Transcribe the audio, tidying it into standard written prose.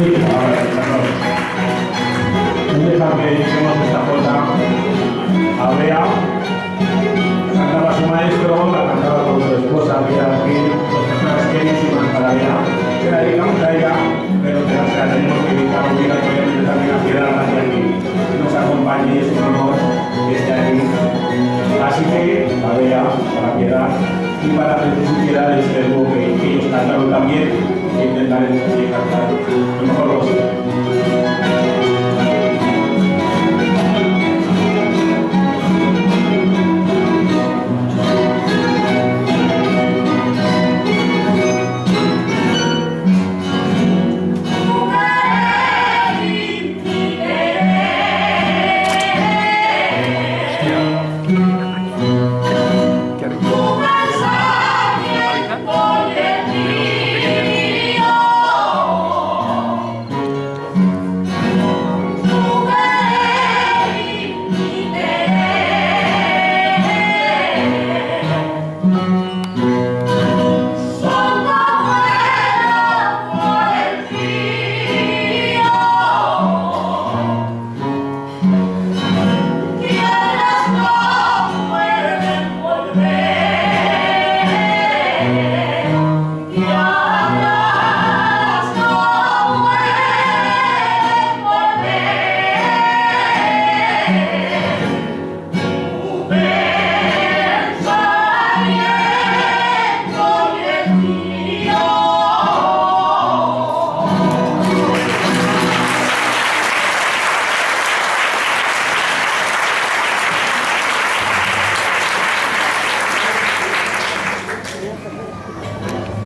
Mira, ahora, perdón. Deja que hicimos esta cosa. A Bea cantaba su maestro, la cantaba con su esposa, que era aquí, dos personas queridísimas para Bea. Se la dedicamos a ella, pero se la tenemos que dedicar obligatoriamente también a Piedad hacia aquí. Que nos acompañe y es un honor que esté aquí. Así que, a Bea, para Piedad y para Preciosidad, este dúo que ellos cantaron también, que intentaremos cantar lo mejor posible.